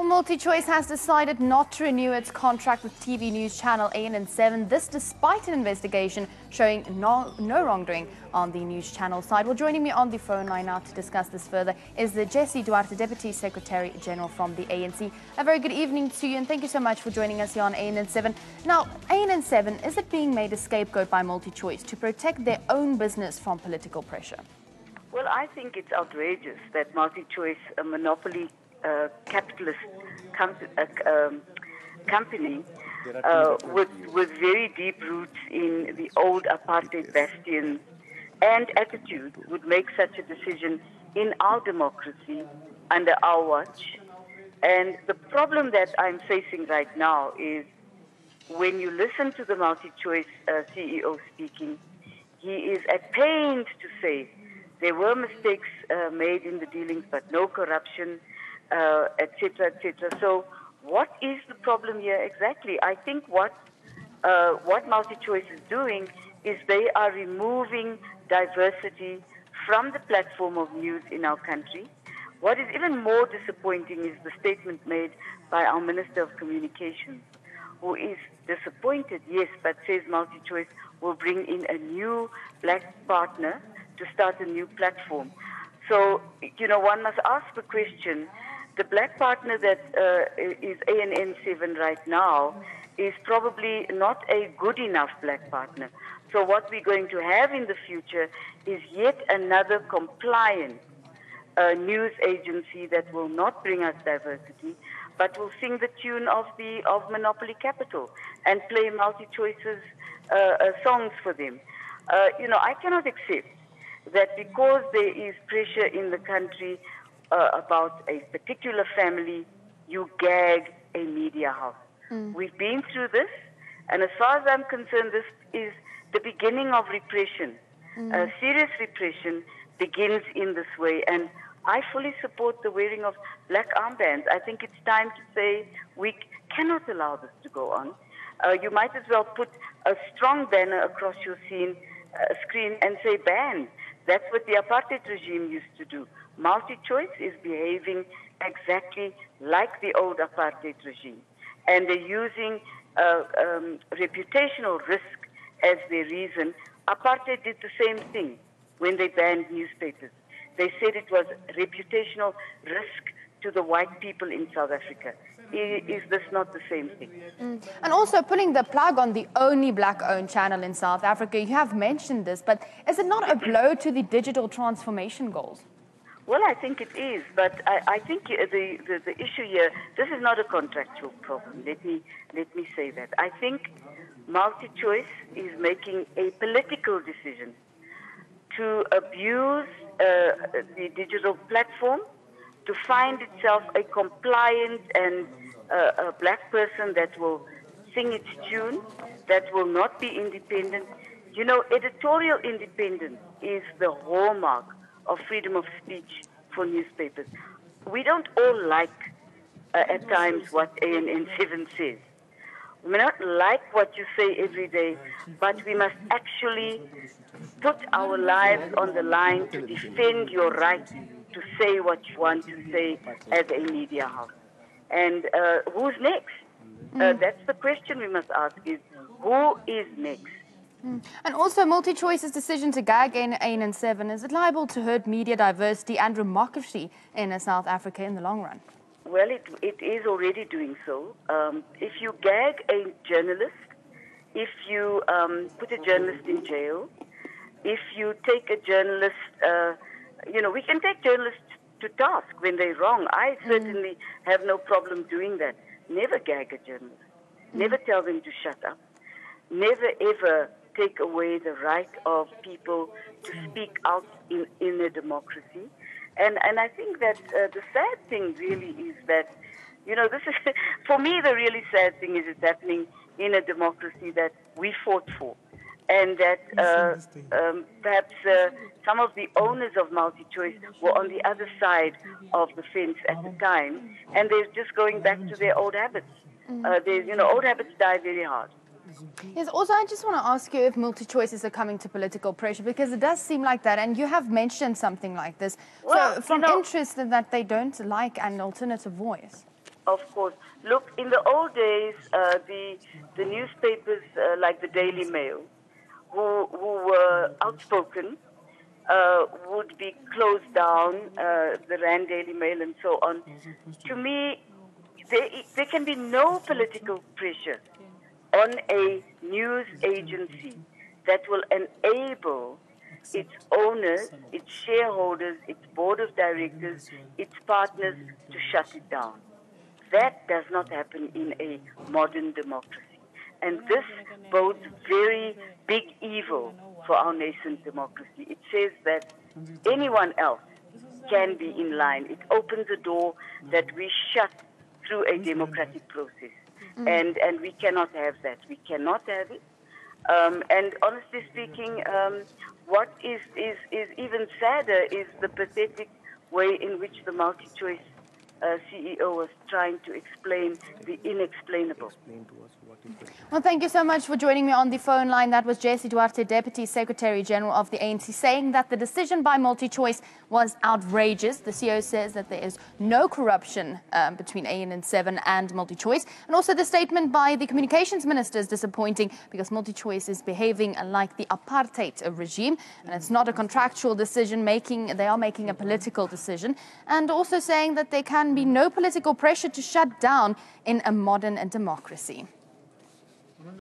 Multichoice has decided not to renew its contract with TV news channel ANN7, this despite an investigation showing no wrongdoing on the news channel side. Well, joining me on the phone line now to discuss this further is the Jessie Duarte, Deputy Secretary General from the ANC. A very good evening to you and thank you so much for joining us here on ANN7. Now, ANN7, is it being made a scapegoat by Multichoice to protect their own business from political pressure? Well, I think it's outrageous that Multichoice, a monopoly capitalist company with very deep roots in the old apartheid bastion and attitude, would make such a decision in our democracy under our watch. And the problem that I'm facing right now is when you listen to the Multichoice CEO speaking, he is at pains to say there were mistakes made in the dealings, but no corruption, etc., etc. So what is the problem here exactly? I think what Multichoice is doing is they are removing diversity from the platform of news in our country. What is even more disappointing is the statement made by our Minister of Communications, who is disappointed, yes, but says Multichoice will bring in a new black partner to start a new platform. So, you know, one must ask the question, the black partner that is ANN7 right now is probably not a good enough black partner. So what we're going to have in the future is yet another compliant news agency that will not bring us diversity, but will sing the tune of monopoly capital and play Multichoice's songs for them. You know, I cannot accept that because there is pressure in the country about a particular family, you gag a media house. We've been through this, and as far as I'm concerned, this is the beginning of repression. Serious repression begins in this way, and I fully support the wearing of black armbands. I think it's time to say we cannot allow this to go on. You might as well put a strong banner across your screen and say ban. That's what the apartheid regime used to do. Multichoice is behaving exactly like the old apartheid regime. And they're using reputational risk as their reason. Apartheid did the same thing when they banned newspapers. They said it was reputational risk to the white people in South Africa. Is this not the same thing? And also putting the plug on the only black-owned channel in South Africa, you have mentioned this, but is it not a blow to the digital transformation goals? Well, I think it is, but I think the issue here, this is not a contractual problem. Let me say that. I think Multichoice is making a political decision to abuse the digital platform, to find itself a compliant and a black person that will sing its tune, that will not be independent. You know, editorial independence is the hallmark of freedom of speech for newspapers. We don't all like, at times, what ANN7 says. We may not like what you say every day, but we must actually put our lives on the line to defend your right to say what you want to say as a media house. And who's next? That's the question we must ask is, who is next? And also Multichoice's decision to gag in ANN7, is it liable to hurt media diversity and democracy in South Africa in the long run? Well, it is already doing so. If you gag a journalist, if you put a journalist in jail, if you take a journalist, you know, we can take journalists to task when they're wrong. I certainly have no problem doing that. Never gag a journalist. Never tell them to shut up. Never, ever take away the right of people to speak out in a democracy. And I think that the sad thing really is that, you know, this is, for me, the really sad thing is it's happening in a democracy that we fought for. And that perhaps some of the owners of Multichoice were on the other side of the fence at the time, and they're just going back to their old habits. You know, old habits die very hard. Yes, also I just want to ask you if Multichoice is succumbing to political pressure, because it does seem like that, and you have mentioned something like this. Well, so from interest in that they don't like an alternative voice. Of course. Look, in the old days, the newspapers like the Daily Mail, who were outspoken, would be closed down, the Rand Daily Mail and so on. To me, there can be no political pressure on a news agency that will enable its owners, its shareholders, its board of directors, its partners to shut it down. That does not happen in a modern democracy. And this bodes very big evil for our nascent democracy. It says that anyone else can be in line. It opens a door that we shut through a democratic process. And we cannot have that. We cannot have it. And honestly speaking, what is even sadder is the pathetic way in which the Multichoice CEO was trying to explain the inexplainable. Well, thank you so much for joining me on the phone line. That was Jessie Duarte, Deputy Secretary General of the ANC, saying that the decision by Multichoice was outrageous. The CEO says that there is no corruption between ANN7 and Multichoice. And also the statement by the Communications Minister is disappointing because Multichoice is behaving like the apartheid regime. And it's not a contractual decision making. They are making a political decision. And also saying that there can be no political pressure to shut down in a modern democracy.